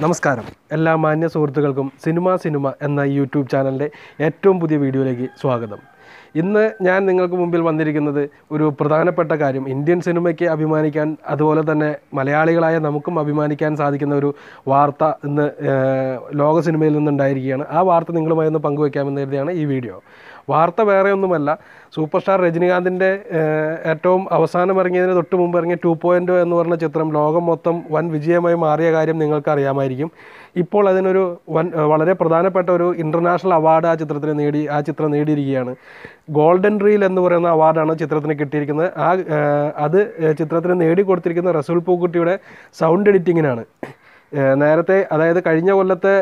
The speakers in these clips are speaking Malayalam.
നമസ്കാരം എല്ലാ മാന്യ സുഹൃത്തുക്കൾക്കും സിനിമ എന്ന യൂട്യൂബ് ചാനലിൻ്റെ ഏറ്റവും പുതിയ വീഡിയോയിലേക്ക് സ്വാഗതം. ഇന്ന് ഞാൻ നിങ്ങൾക്ക് മുമ്പിൽ വന്നിരിക്കുന്നത് ഒരു പ്രധാനപ്പെട്ട കാര്യം, ഇന്ത്യൻ സിനിമയ്ക്ക് അഭിമാനിക്കാൻ അതുപോലെ തന്നെ മലയാളികളായ നമുക്കും അഭിമാനിക്കാൻ സാധിക്കുന്ന ഒരു വാർത്ത ഇന്ന് ലോക സിനിമയിൽ നിന്നുണ്ടായിരിക്കുകയാണ്. ആ വാർത്ത നിങ്ങളുമായി ഒന്ന് പങ്കുവയ്ക്കാമെന്ന് കരുതിയാണ് ഈ വീഡിയോ. വാർത്ത വേറെ ഒന്നുമല്ല, സൂപ്പർ സ്റ്റാർ രജനികാന്തിൻ്റെ ഏറ്റവും അവസാനം ഇറങ്ങിയതിന് തൊട്ട് മുമ്പ് ഇറങ്ങിയ 2.0 എന്ന് പറഞ്ഞ ചിത്രം ലോകം മൊത്തം വൻ വിജയമായി മാറിയ കാര്യം നിങ്ങൾക്ക് അറിയാമായിരിക്കും. ഇപ്പോൾ അതിനൊരു വളരെ പ്രധാനപ്പെട്ട ഒരു ഇൻ്റർനാഷണൽ അവാർഡ് ആ ചിത്രം നേടിയിരിക്കുകയാണ്. ഗോൾഡൻ റീൽ എന്ന് പറയുന്ന അവാർഡാണ് ചിത്രത്തിന് കിട്ടിയിരിക്കുന്നത്. അത് ചിത്രത്തിന് നേടിക്കൊടുത്തിരിക്കുന്ന റസൂൽ പൂക്കുട്ടിയുടെ സൗണ്ട് എഡിറ്റിങ്ങിനാണ്. നേരത്തെ, അതായത് കഴിഞ്ഞ കൊല്ലത്തെ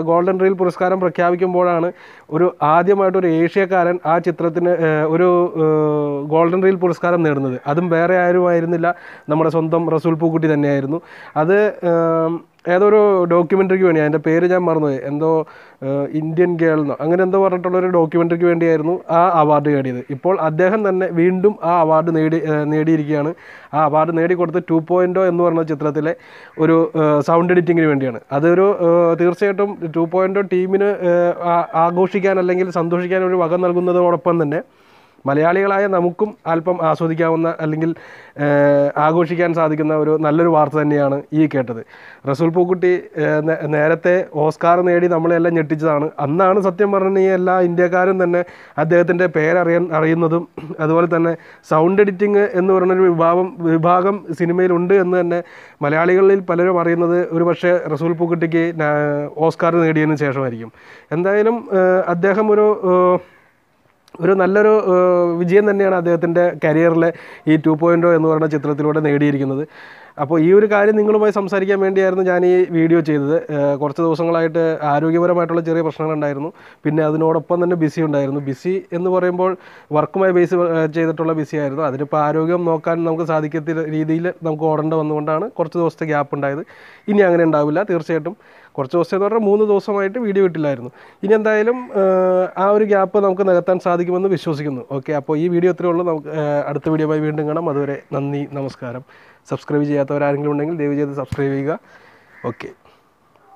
ഗോൾഡൻ റീൽ പുരസ്കാരം പ്രഖ്യാപിക്കുമ്പോഴാണ് ആദ്യമായിട്ടൊരു ഏഷ്യക്കാരൻ ആ ചിത്രത്തിന് ഒരു ഗോൾഡൻ റീൽ പുരസ്കാരം നേടുന്നത്. അതും വേറെ ആരുമായിരുന്നില്ല, നമ്മുടെ സ്വന്തം റസൂൽ പൂക്കുട്ടി തന്നെയായിരുന്നു. അത് ഏതൊരു ഡോക്യുമെൻ്ററിക്ക് വേണ്ടി, അതിൻ്റെ പേര് ഞാൻ മറന്നുപോയി, എന്തോ ഇന്ത്യൻ ഗേൾ എന്നോ അങ്ങനെ എന്തോ പറഞ്ഞിട്ടുള്ളൊരു ഡോക്യുമെൻ്ററിക്ക് വേണ്ടിയായിരുന്നു ആ അവാർഡ് നേടിയത്. ഇപ്പോൾ അദ്ദേഹം തന്നെ വീണ്ടും ആ അവാർഡ് നേടിയിരിക്കുകയാണ്. ആ അവാർഡ് നേടിക്കൊടുത്ത് 2.0 എന്ന് പറഞ്ഞ ചിത്രത്തിലെ ഒരു സൗണ്ട് എഡിറ്റിങ്ങിന് വേണ്ടിയാണ്. അതൊരു തീർച്ചയായിട്ടും 2.0 ടീമിന് ആഘോഷിക്കാൻ അല്ലെങ്കിൽ സന്തോഷിക്കാൻ ഒരു വക നൽകുന്നതോടൊപ്പം തന്നെ മലയാളികളായ നമുക്കും അല്പം ആസ്വദിക്കാവുന്ന അല്ലെങ്കിൽ ആഘോഷിക്കാൻ സാധിക്കുന്ന ഒരു നല്ലൊരു വാർത്ത തന്നെയാണ് ഈ കേട്ടത്. റസൂൽ പൂക്കുട്ടി നേരത്തെ ഓസ്കാർ നേടി നമ്മളെല്ലാം ഞെട്ടിച്ചതാണ്. അന്നാണ് സത്യം പറഞ്ഞിട്ടുണ്ടെങ്കിൽ എല്ലാ ഇന്ത്യക്കാരും തന്നെ അദ്ദേഹത്തിൻ്റെ അറിയുന്നതും അതുപോലെ തന്നെ സൗണ്ട് എഡിറ്റിംഗ് എന്ന് പറയുന്നൊരു വിഭാഗം സിനിമയിലുണ്ട് എന്ന് തന്നെ മലയാളികളിൽ പലരും അറിയുന്നത് ഒരു പക്ഷേ റസൂൽ പൂക്കുട്ടിക്ക് ഓസ്കാർ നേടിയതിന് ശേഷമായിരിക്കും. എന്തായാലും അദ്ദേഹം ഒരു നല്ലൊരു വിജയം തന്നെയാണ് അദ്ദേഹത്തിൻ്റെ കരിയറിലെ ഈ 2.0 എന്ന് പറയുന്ന ചിത്രത്തിലൂടെ നേടിയിരിക്കുന്നത്. അപ്പോൾ ഈ ഒരു കാര്യം നിങ്ങളുമായി സംസാരിക്കാൻ വേണ്ടിയായിരുന്നു ഞാൻ ഈ വീഡിയോ ചെയ്തത്. കുറച്ച് ദിവസങ്ങളായിട്ട് ആരോഗ്യപരമായിട്ടുള്ള ചെറിയ പ്രശ്നങ്ങളുണ്ടായിരുന്നു. പിന്നെ അതിനോടൊപ്പം തന്നെ ബിസി ഉണ്ടായിരുന്നു. ബിസി എന്ന് പറയുമ്പോൾ വർക്കുമായി ബേസ് ചെയ്തിട്ടുള്ള ബിസി ആയിരുന്നു. അതിനിപ്പോൾ ആരോഗ്യം നോക്കാൻ നമുക്ക് സാധിക്കത്ത രീതിയിൽ നമുക്ക് ഓടേണ്ട വന്നുകൊണ്ടാണ് കുറച്ച് ദിവസത്തെ ഗ്യാപ്പ് ഉണ്ടായത്. ഇനി അങ്ങനെ ഉണ്ടാവില്ല. തീർച്ചയായിട്ടും കുറച്ച് ദിവസം എന്ന് പറഞ്ഞാൽ 3 ദിവസമായിട്ട് വീഡിയോ ഇട്ടില്ലായിരുന്നു. ഇനി എന്തായാലും ആ ഒരു ഗ്യാപ്പ് നമുക്ക് നികത്താൻ സാധിക്കുമെന്ന് വിശ്വസിക്കുന്നു. ഓക്കെ, അപ്പോൾ ഈ വീഡിയോ ഇത്രയേ ഉള്ളൂ. നമുക്ക് അടുത്ത വീഡിയോയുമായി വീണ്ടും കാണാം. അതുവരെ നന്ദി, നമസ്കാരം. സബ്സ്ക്രൈബ് ചെയ്യാത്തവരാരെങ്കിലും ഉണ്ടെങ്കിൽ ദയവ് ചെയ്ത് സബ്സ്ക്രൈബ് ചെയ്യുക. ഓക്കെ.